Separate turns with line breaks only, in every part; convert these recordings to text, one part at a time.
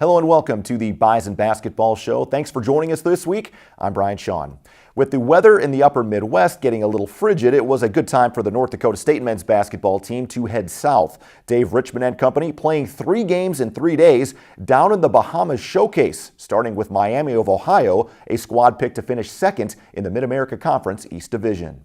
Hello and welcome to the Bison Basketball Show. Thanks for joining us this week. I'm Brian Shawn. With the weather in the upper Midwest getting a little frigid, it was a good time for the North Dakota State men's basketball team to head south. Dave Richman and company playing 3 games in 3 days down in the Bahamas Showcase, starting with Miami of Ohio, a squad picked to finish second in the Mid-America Conference East Division.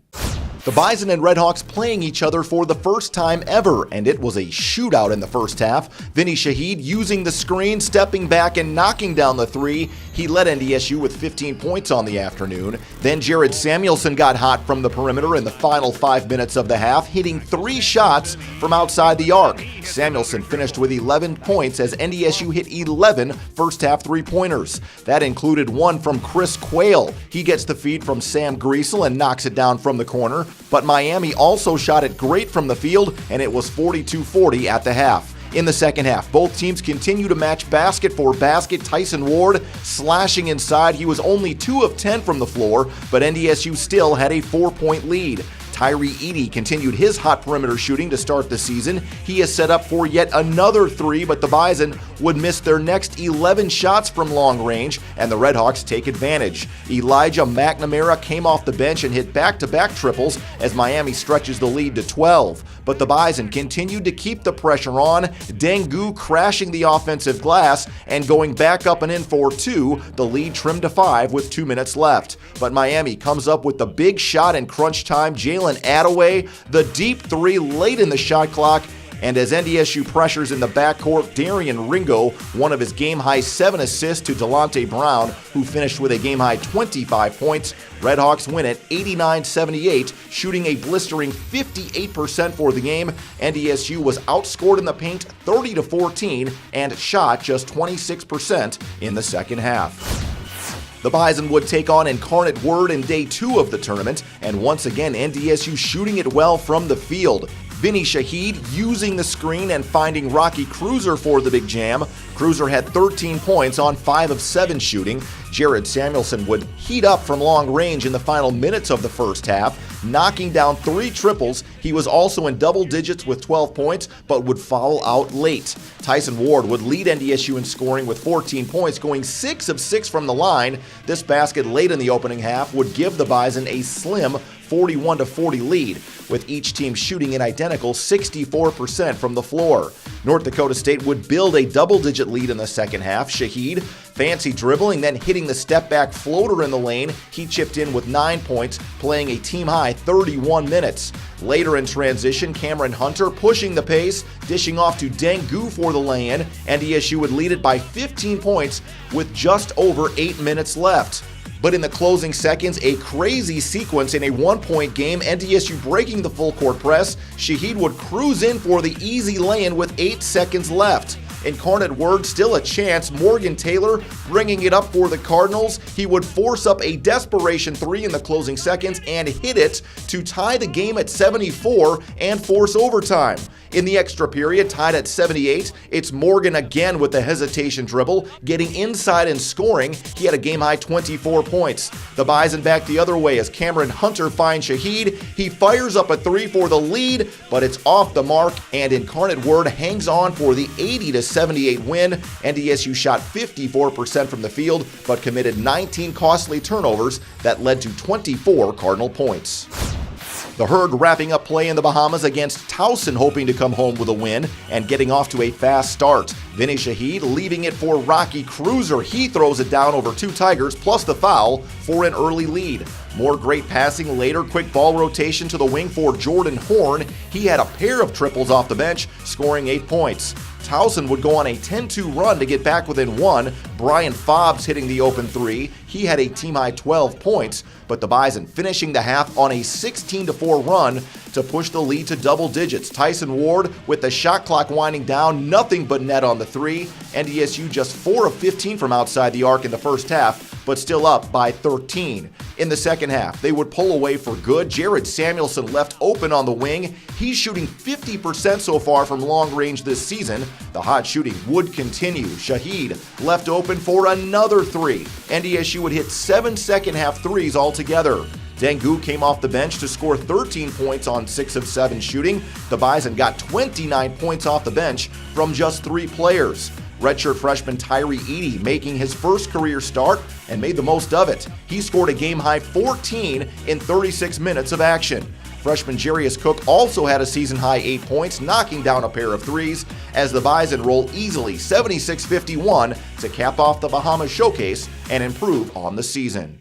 The Bison and Redhawks playing each other for the first time ever, and it was a shootout in the first half. Vinny Shaheed using the screen, stepping back and knocking down the 3. He led NDSU with 15 points on the afternoon. Then Jared Samuelson got hot from the perimeter in the final 5 minutes of the half, hitting 3 shots from outside the arc. Samuelson finished with 11 points as NDSU hit 11 first half 3-pointers. That included one from Chris Quayle. He gets the feed from Sam Griesel and knocks it down from the corner. But Miami also shot it great from the field, and it was 42-40 at the half. In the second half, both teams continue to match basket for basket. Tyson Ward slashing inside. He was only 2 of 10 from the floor, but NDSU still had a 4-point lead. Tyree Eady continued his hot perimeter shooting to start the season. He is set up for yet another 3, but the Bison would miss their next 11 shots from long range, and the Redhawks take advantage. Elijah McNamara came off the bench and hit back-to-back triples as Miami stretches the lead to 12. But the Bison continued to keep the pressure on, Dengu crashing the offensive glass and going back up and in for 2. The lead trimmed to 5 with 2 minutes left. But Miami comes up with the big shot in crunch time. Jalen Attaway, the deep 3 late in the shot clock, and as NDSU pressures in the backcourt, Darian Ringo, one of his game-high 7 assists to Delonte Brown, who finished with a game-high 25 points. Redhawks win at 89-78, shooting a blistering 58% for the game. NDSU was outscored in the paint 30-14 and shot just 26% in the second half. The Bison would take on Incarnate Word in day 2 of the tournament, and once again NDSU shooting it well from the field. Vinny Shaheed using the screen and finding Rocky Cruiser for the big jam. Cruiser had 13 points on 5 of 7 shooting. Jared Samuelson would heat up from long range in the final minutes of the first half, knocking down 3 triples. He was also in double digits with 12 points, but would foul out late. Tyson Ward would lead NDSU in scoring with 14 points, going 6 of 6 from the line. This basket late in the opening half would give the Bison a slim 41-40 lead, with each team shooting an identical 64% from the floor. North Dakota State would build a double-digit lead in the second half. Shaheed, fancy dribbling, then hitting the step-back floater in the lane. He chipped in with 9 points, playing a team-high 31 minutes. Later in transition, Cameron Hunter pushing the pace, dishing off to Dengu for the lay-in. NDSU would lead it by 15 points with just over 8 minutes left. But in the closing seconds, a crazy sequence in a 1-point game, NDSU breaking the full court press. Shaheed would cruise in for the easy lay-in with 8 seconds left. Incarnate Word still a chance. Morgan Taylor bringing it up for the Cardinals. He would force up a desperation 3 in the closing seconds and hit it to tie the game at 74 and force overtime. In the extra period, tied at 78, it's Morgan again with the hesitation dribble, getting inside and scoring. He had a game-high 24 points. The Bison back the other way as Cameron Hunter finds Shaheed. He fires up a 3 for the lead, but it's off the mark, and Incarnate Word hangs on for the 80-78 win. NDSU shot 54% from the field, but committed 19 costly turnovers that led to 24 Cardinal points. The Herd wrapping up play in the Bahamas against Towson, hoping to come home with a win and getting off to a fast start. Vinny Shaheed leaving it for Rocky Cruiser. He throws it down over 2 Tigers plus the foul for an early lead. More great passing later, quick ball rotation to the wing for Jordan Horn. He had a pair of triples off the bench, scoring 8 points. Towson would go on a 10-2 run to get back within 1. Brian Fobbs hitting the open 3. He had a team-high 12 points, but the Bison finishing the half on a 16-4 run to push the lead to double digits. Tyson Ward with the shot clock winding down, nothing but net on the 3. NDSU just 4 of 15 from outside the arc in the first half, but still up by 13. In the second half, they would pull away for good. Jared Samuelson left open on the wing. He's shooting 50% so far from long range this season. The hot shooting would continue. Shaheed left open for another 3. NDSU would hit 7 second-half threes altogether. Dengu came off the bench to score 13 points on 6 of 7 shooting. The Bison got 29 points off the bench from just 3 players. Redshirt freshman Tyree Edey making his first career start and made the most of it. He scored a game-high 14 in 36 minutes of action. Freshman Jarius Cook also had a season-high 8 points, knocking down a pair of threes as the Bison roll easily 76-51 to cap off the Bahamas Showcase and improve on the season.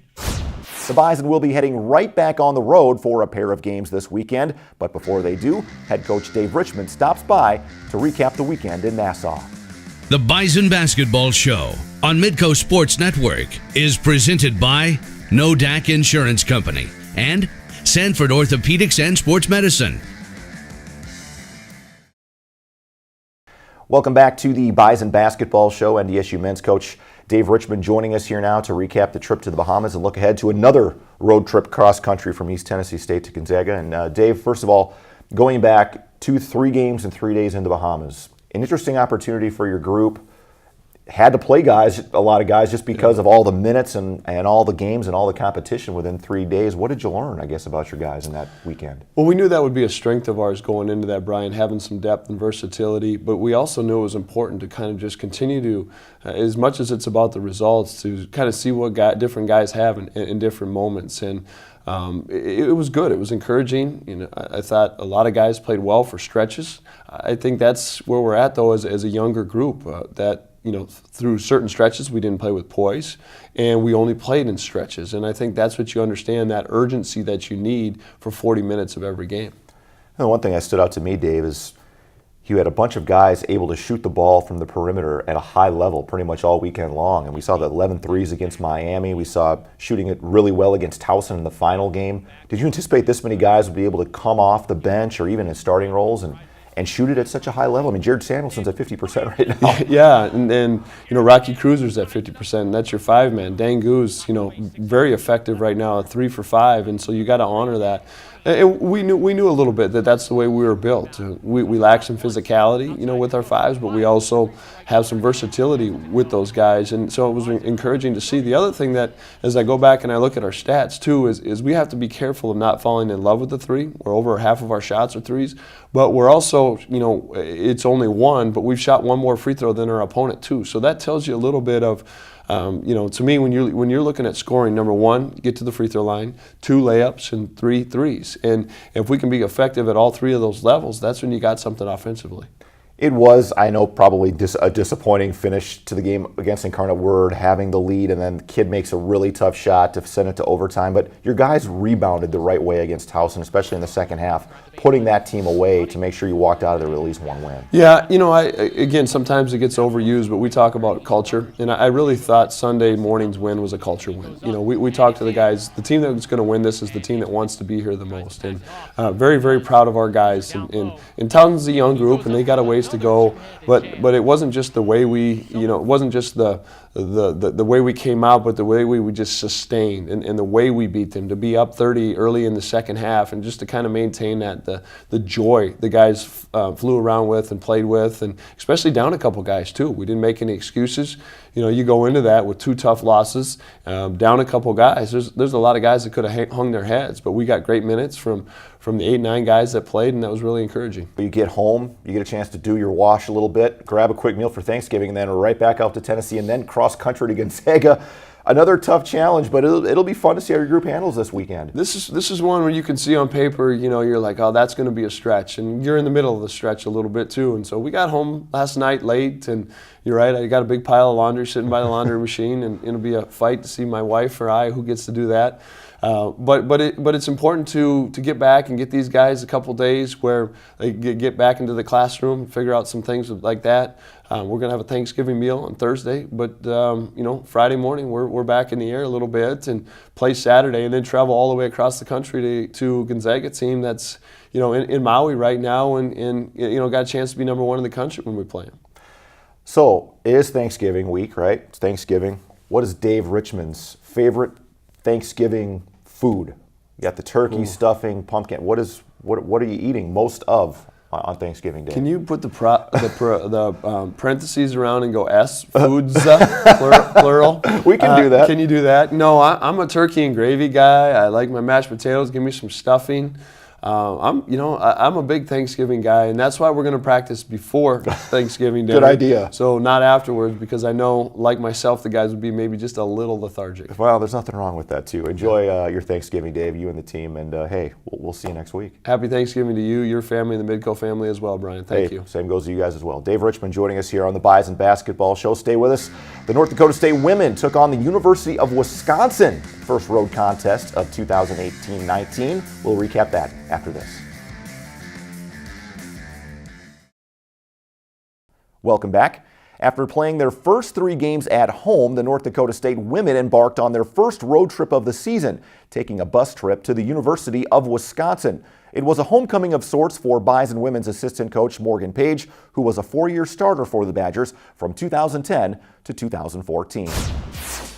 The Bison will be heading right back on the road for a pair of games this weekend, but before they do, head coach Dave Richman stops by to recap the weekend in Nassau.
The Bison Basketball Show on Midco Sports Network is presented by NODAC Insurance Company and SANFORD Orthopedics and Sports Medicine.
Welcome back to the Bison Basketball Show. NDSU men's coach Dave Richman joining us here now to recap the trip to the Bahamas and look ahead to another road trip cross country from East Tennessee State to Gonzaga. And Dave, first of all, going back 3 games in 3 days in the Bahamas, an interesting opportunity for your group. Had to play a lot of guys, just because of all the minutes and all the games and all the competition within 3 days. What did you learn, I guess, about your guys in that weekend?
Well, we knew that would be a strength of ours going into that, Brian, having some depth and versatility, but we also knew it was important to kind of just continue to, as much as it's about the results, to kind of see what different guys have in different moments. And it was good. It was encouraging. You know, I thought a lot of guys played well for stretches. I think that's where we're at, though, as a younger group, that, you know, through certain stretches we didn't play with poise, and we only played in stretches. And I think that's what you understand, that urgency that you need for 40 minutes of every game.
And one thing that stood out to me, Dave, is you had a bunch of guys able to shoot the ball from the perimeter at a high level pretty much all weekend long. And we saw the 11 threes against Miami. We saw shooting it really well against Towson in the final game. Did you anticipate this many guys would be able to come off the bench or even in starting roles and shoot it at such a high level? I mean, Jared Samuelson's at 50% right now.
Yeah, and you know, Rocky Cruiser's at 50%, and that's your 5-man. Dangu's, you know, very effective right now at 3 for 5, and so you got to honor that. And we knew a little bit that that's the way we were built. We lack some physicality, you know, with our 5s, but we also have some versatility with those guys, and so it was encouraging to see. The other thing that, as I go back and I look at our stats too, is we have to be careful of not falling in love with the 3. We're over half of our shots are 3s, but we're also, you know, it's only 1, but we've shot 1 more free throw than our opponent too. So that tells you a little bit of, you know, to me, when you're looking at scoring, number 1, get to the free throw line, 2 layups, and 3 threes. And if we can be effective at all 3 of those levels, that's when you got something offensively.
It was, I know, probably a disappointing finish to the game against Incarnate Word, having the lead, and then the kid makes a really tough shot to send it to overtime. But your guys rebounded the right way against Towson, especially in the second half, putting that team away to make sure you walked out of there with at least 1 win.
Yeah, you know, again, sometimes it gets overused, but we talk about culture, and I really thought Sunday morning's win was a culture win. You know, we talked to the guys. The team that's going to win this is the team that wants to be here the most, and very, very proud of our guys. And Towson's a young group, and they got a ways to go, but it wasn't just the way we, you know, it wasn't just the way we came out, but the way we just sustained and the way we beat them, to be up 30 early in the second half, and just to kind of maintain that, the joy the guys flew around with and played with, and especially down a couple guys too. We didn't make any excuses. You know, you go into that with 2 tough losses, down a couple guys. There's a lot of guys that could have hung their heads, but we got great minutes from the 8-9 guys that played, and that was really encouraging.
You get home, you get a chance to do your wash a little bit, grab a quick meal for Thanksgiving, and then right back out to Tennessee, and then cross country to Gonzaga. Another tough challenge, but it'll be fun to see how your group handles this weekend.
This is one where you can see on paper, you know, you're like, oh, that's going to be a stretch, and you're in the middle of the stretch a little bit too. And so we got home last night late, and you're right, I got a big pile of laundry sitting by the laundry machine, and it'll be a fight to see my wife or I who gets to do that. But it's important to get back and get these guys a couple days where they get back into the classroom, figure out some things like that. We're going to have a Thanksgiving meal on Thursday, but you know, Friday morning we're back in the air a little bit and play Saturday, and then travel all the way across the country to Gonzaga team that's, you know, in Maui right now, and you know, got a chance to be number 1 in the country when we play them.
So it is Thanksgiving week, right? It's Thanksgiving. What is Dave Richman's favorite Thanksgiving food? You got the turkey, stuffing, pumpkin. What are you eating most of on Thanksgiving Day?
Can you put the parentheses around and go S, foods, plural?
We can do that.
Can you do that? No, I'm a turkey and gravy guy. I like my mashed potatoes. Give me some stuffing. I'm a big Thanksgiving guy, and that's why we're going to practice before Thanksgiving dinner.
Good idea.
So not afterwards, because I know, like myself, the guys would be maybe just a little lethargic.
Well, there's nothing wrong with that, too. Enjoy your Thanksgiving, Dave, you and the team, and hey, we'll see you next week.
Happy Thanksgiving to you, your family, and the Midco family as well, Brian. Thank you.
Same goes to you guys as well. Dave Richman joining us here on the Bison Basketball Show. Stay with us. The North Dakota State women took on the University of Wisconsin, first road contest of 2018-19. We'll recap that after this. Welcome back. After playing their first 3 games at home, the North Dakota State women embarked on their first road trip of the season, taking a bus trip to the University of Wisconsin. It was a homecoming of sorts for Bison women's assistant coach Morgan Page, who was a 4-year starter for the Badgers from 2010 to 2014.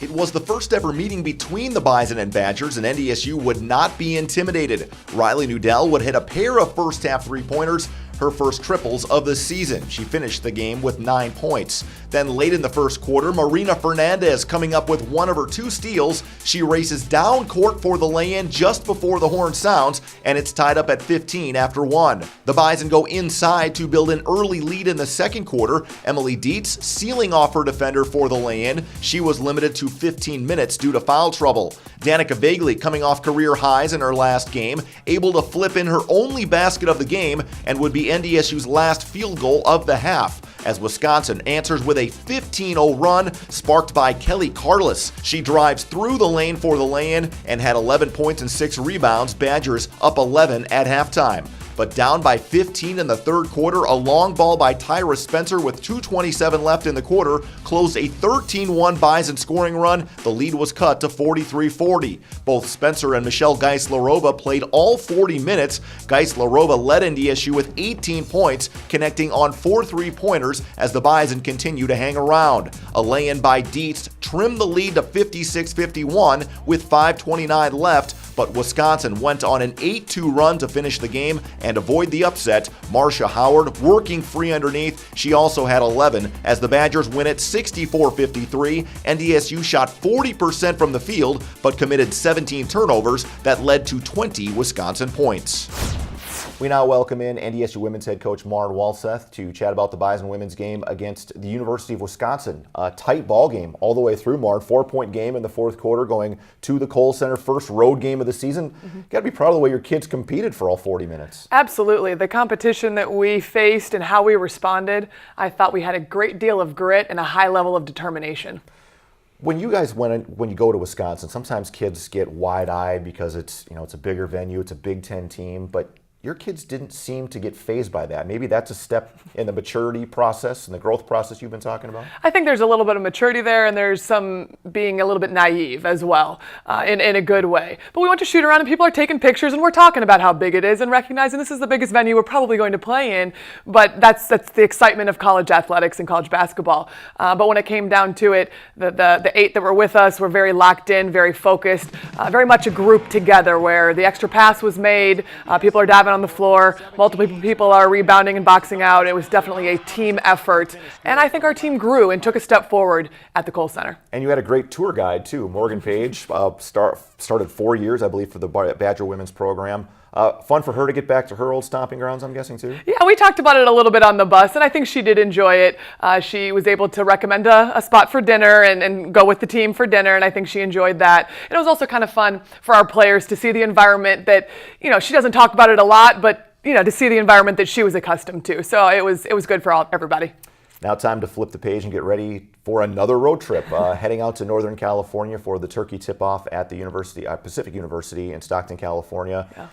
It was the first ever meeting between the Bison and Badgers, and NDSU would not be intimidated. Riley Nudell would hit a pair of first-half three-pointers, her first triples of the season. She finished the game with 9 points. Then late in the first quarter, Marina Fernandez coming up with one of her 2 steals. She races down court for the lay-in just before the horn sounds, and it's tied up at 15 after 1. The Bison go inside to build an early lead in the second quarter. Emily Dietz sealing off her defender for the lay-in. She was limited to 15 minutes due to foul trouble. Danica Vagley coming off career highs in her last game, able to flip in her only basket of the game, and would be NDSU's last field goal of the half, as Wisconsin answers with a 15-0 run sparked by Kelly Carless. She drives through the lane for the lay-in and had 11 points and 6 rebounds. Badgers up 11 at halftime. But down by 15 in the third quarter, a long ball by Tyra Spencer with 2:27 left in the quarter closed a 13-1 Bison scoring run. The lead was cut to 43-40. Both Spencer and Michelle Geislerova played all 40 minutes. Geislerova led NDSU with 18 points, connecting on 4 3-pointers as the Bison continue to hang around. A lay-in by Dietz trimmed the lead to 56-51 with 5:29 left, but Wisconsin went on an 8-2 run to finish the game and avoid the upset. Marcia Howard working free underneath. She also had 11 as the Badgers win it 64-53. NDSU shot 40% from the field but committed 17 turnovers that led to 20 Wisconsin points. We now welcome in NDSU women's head coach Maren Walseth to chat about the Bison women's game against the University of Wisconsin. A tight ball game all the way through, Maren. 4-point game in the fourth quarter going to the Kohl Center, first road game of the season. Got to be proud of the way your kids competed for all 40 minutes.
Absolutely. The competition that we faced and how we responded, I thought we had a great deal of grit and a high level of determination.
When you guys when you go to Wisconsin, sometimes kids get wide-eyed because it's a bigger venue, it's a Big Ten team, but your kids didn't seem to get fazed by that. Maybe that's a step in the maturity process and the growth process you've been talking about?
I think there's a little bit of maturity there, and there's some being a little bit naive as well, in a good way. But we went to shoot around, and people are taking pictures, and we're talking about how big it is and recognizing this is the biggest venue we're probably going to play in. But that's the excitement of college athletics and college basketball. But when it came down to it, the 8 that were with us were very locked in, very focused, very much a group together where the extra pass was made, people are diving on the floor, multiple people are rebounding and boxing out. It was definitely a team effort, and I think our team grew and took a step forward at the Kohl Center. And
you had a great tour guide too. Morgan Page started 4 years, I believe, for the Badger women's program. Fun for her to get back to her old stomping grounds, I'm guessing, too?
Yeah, we talked about it a little bit on the bus, and I think she did enjoy it. She was able to recommend a spot for dinner and go with the team for dinner, and I think she enjoyed that. And it was also kind of fun for our players to see the environment that, she doesn't talk about it a lot, but, to see the environment that she was accustomed to. So it was good for everybody.
Now time to flip the page and get ready for another road trip, heading out to Northern California for the turkey tip-off at the Pacific University in Stockton, California. Yeah.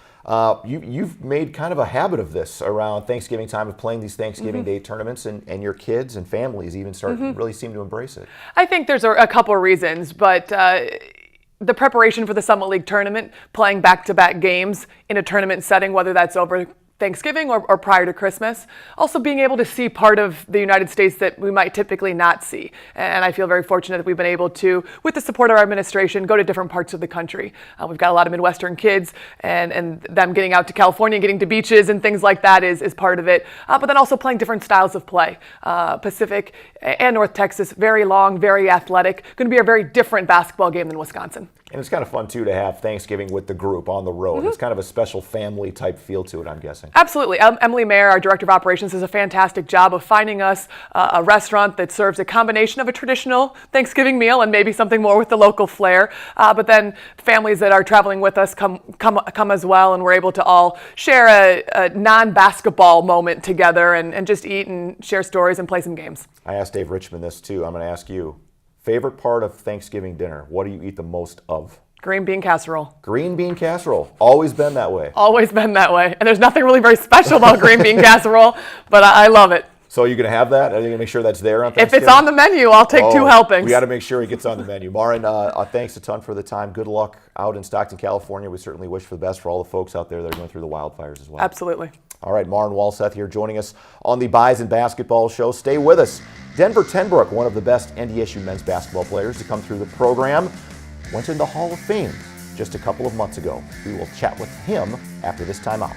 You've made kind of a habit of this around Thanksgiving time of playing these Thanksgiving Day tournaments, and your kids and families even really seem to embrace it.
I think there's a couple of reasons, but the preparation for the Summit League tournament, playing back-to-back games in a tournament setting, whether that's over Thanksgiving or prior to Christmas. Also being able to see part of the United States that we might typically not see. And I feel very fortunate that we've been able to, with the support of our administration, go to different parts of the country. We've got a lot of Midwestern kids, and them getting out to California, getting to beaches and things like that is part of it. But then also playing different styles of play. Pacific and North Texas, very long, very athletic. Going to be a very different basketball game than Wisconsin.
And it's kind of fun, too, to have Thanksgiving with the group on the road. It's kind of a special family-type feel to it, I'm guessing.
Absolutely. Emily Mayer, our Director of Operations, does a fantastic job of finding us a restaurant that serves a combination of a traditional Thanksgiving meal and maybe something more with the local flair. But then families that are traveling with us come as well, and we're able to all share a non-basketball moment together and just eat and share stories and play some games.
I asked Dave Richman this, too. I'm going to ask you. Favorite part of Thanksgiving dinner? What do you eat the most of?
Green bean casserole.
Green bean casserole. Always been that way.
Always been that way. And there's nothing really very special about green bean casserole, but I love it.
So you're going to have that? Are you going to make sure that's there on
If
Thanksgiving?
it's on the menu, I'll take 2 helpings.
We got to make sure it gets on the menu. Maren, thanks a ton for the time. Good luck out in Stockton, California. We certainly wish for the best for all the folks out there that are going through the wildfires as well.
Absolutely.
All right, Maren Walseth here joining us on the Bison Basketball Show. Stay with us. Denver TenBroek, one of the best NDSU men's basketball players to come through the program, went in the Hall of Fame just a couple of months ago. We will chat with him after this timeout.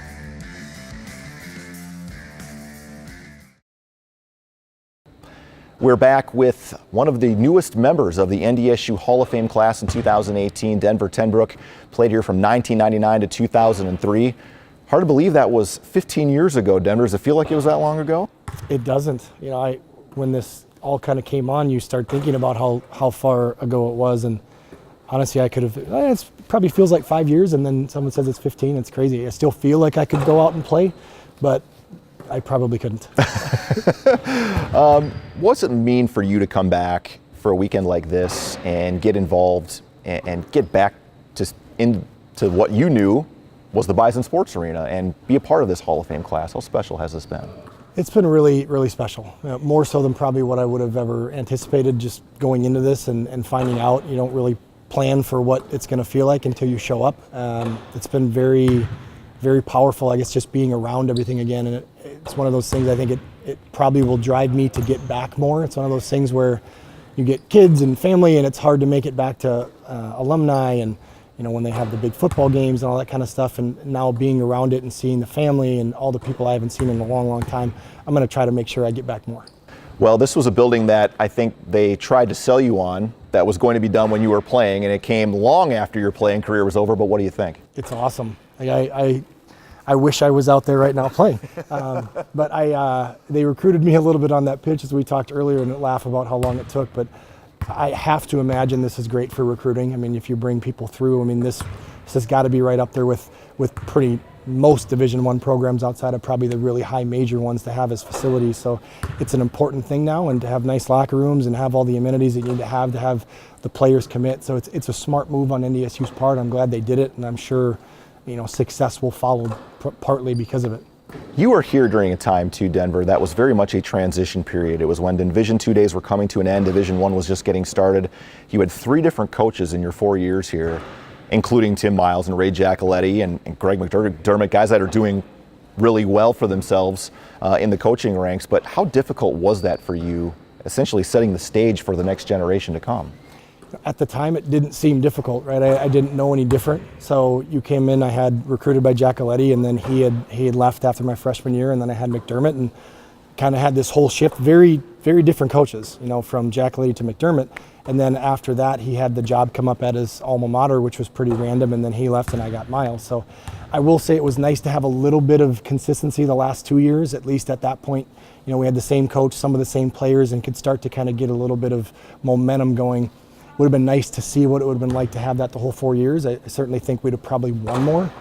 We're back with one of the newest members of the NDSU Hall of Fame class in 2018, Denver TenBroek. Played here from 1999 to 2003. Hard to believe that was 15 years ago, Denver. Does it feel like it was that long ago?
It doesn't. You know, when this all kind of came on, you start thinking about how far ago it was, and honestly, I could have. It probably feels like 5 years, and then someone says it's 15. It's crazy. I still feel like I could go out and play, but I probably couldn't.
What's it mean for you to come back for a weekend like this and get involved and get back into what you knew was the Bison Sports Arena and be a part of this Hall of Fame class? How special has this been?
It's been really, really special. More so than probably what I would have ever anticipated just going into this and finding out. You don't really plan for what it's going to feel like until you show up. It's been very, very powerful, I guess, just being around everything again. And it's one of those things I think it probably will drive me to get back more. It's one of those things where you get kids and family and it's hard to make it back to alumni and, you know, when they have the big football games and all that kind of stuff, and now being around it and seeing the family and all the people I haven't seen in a long, long time, I'm going to try to make sure I get back more.
Well, this was a building that I think they tried to sell you on that was going to be done when you were playing, and it came long after your playing career was over, but what do you think?
It's awesome. I wish I was out there right now playing. But they recruited me a little bit on that pitch, as we talked earlier, and laugh about how long it took, but I have to imagine this is great for recruiting. I mean, if you bring people through, I mean, this has got to be right up there with pretty most Division I programs outside of probably the really high major ones to have as facilities. So it's an important thing now, and to have nice locker rooms and have all the amenities that you need to have the players commit. So it's a smart move on NDSU's part. I'm glad they did it, and I'm sure, you know, success will follow partly because of it.
You were here during a time, too, Denver, that was very much a transition period. It was when Division II days were coming to an end, Division I was just getting started. You had 3 different coaches in your 4 years here, including Tim Miles and Ray Giacoletti and Greg McDermott, guys that are doing really well for themselves in the coaching ranks. But how difficult was that for you, essentially setting the stage for the next generation to come?
At the time, it didn't seem difficult, right? I didn't know any different. So you came in, I had recruited by Giacoletti, and then he had left after my freshman year, and then I had McDermott, and kind of had this whole shift. Very, very different coaches, you know, from Giacoletti to McDermott. And then after that, he had the job come up at his alma mater, which was pretty random, and then he left and I got Miles. So I will say it was nice to have a little bit of consistency the last 2 years. At least at that point, you know, we had the same coach, some of the same players, and could start to kind of get a little bit of momentum going. Would have been nice to see what it would have been like to have that the whole 4 years. I certainly think we'd have probably won more,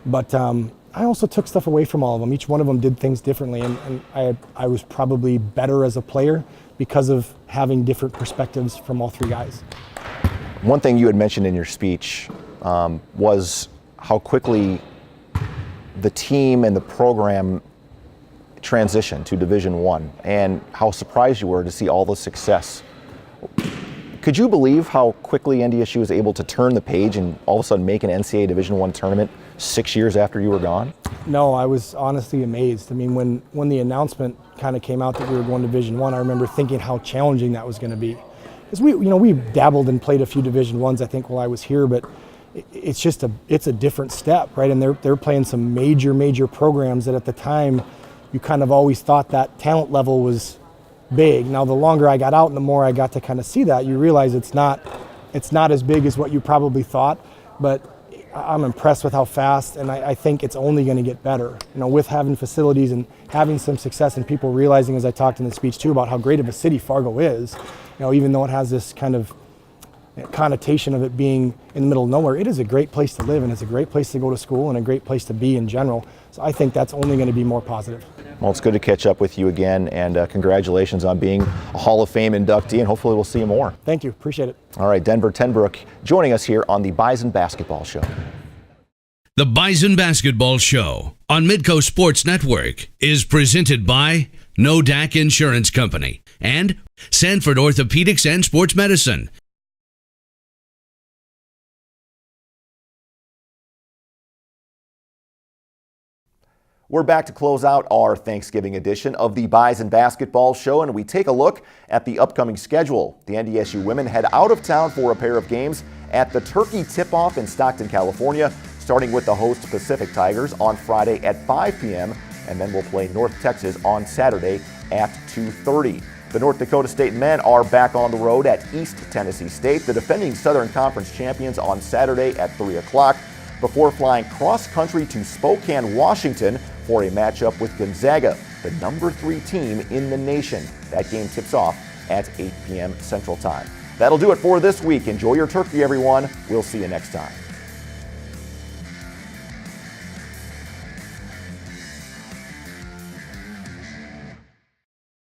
but I also took stuff away from all of them. Each one of them did things differently, and I was probably better as a player because of having different perspectives from all 3 guys.
One thing you had mentioned in your speech was how quickly the team and the program transitioned to Division I, and how surprised you were to see all the success. Could you believe how quickly NDSU was able to turn the page and all of a sudden make an NCAA Division I tournament 6 years after you were gone?
No, I was honestly amazed. I mean, when the announcement kind of came out that we were going to Division I remember thinking how challenging that was going to be. Because we dabbled and played a few Division Is, I think, while I was here, but it's a different step, right? And they're playing some major programs that at the time you kind of always thought that talent level was big. Now, the longer I got out and the more I got to kind of see that, you realize it's not It's not as big as what you probably thought, but I'm impressed with how fast, and I think it's only going to get better. With having facilities and having some success, and people realizing, as I talked in the speech too, about how great of a city Fargo is. Even though it has this kind of connotation of it being in the middle of nowhere, it is a great place to live, and it's a great place to go to school, and a great place to be in general. So I think that's only going to be more positive.
Well, it's good to catch up with you again, and congratulations on being a Hall of Fame inductee, and hopefully we'll see you more.
Thank you. Appreciate it.
All right, Denver TenBroek joining us here on the Bison Basketball Show.
The Bison Basketball Show on Midco Sports Network is presented by NODAC Insurance Company and SANFORD Orthopedics and Sports Medicine.
We're back to close out our Thanksgiving edition of the Bison Basketball Show, and we take a look at the upcoming schedule. The NDSU women head out of town for a pair of games at the Turkey Tip-Off in Stockton, California, starting with the host Pacific Tigers on Friday at 5 p.m., and then we'll play North Texas on Saturday at 2:30. The North Dakota State men are back on the road at East Tennessee State, the defending Southern Conference champions, on Saturday at 3 o'clock, before flying cross-country to Spokane, Washington for a matchup with Gonzaga, the number 3 team in the nation. That game tips off at 8 p.m. Central Time. That'll do it for this week. Enjoy your turkey, everyone. We'll see you next time.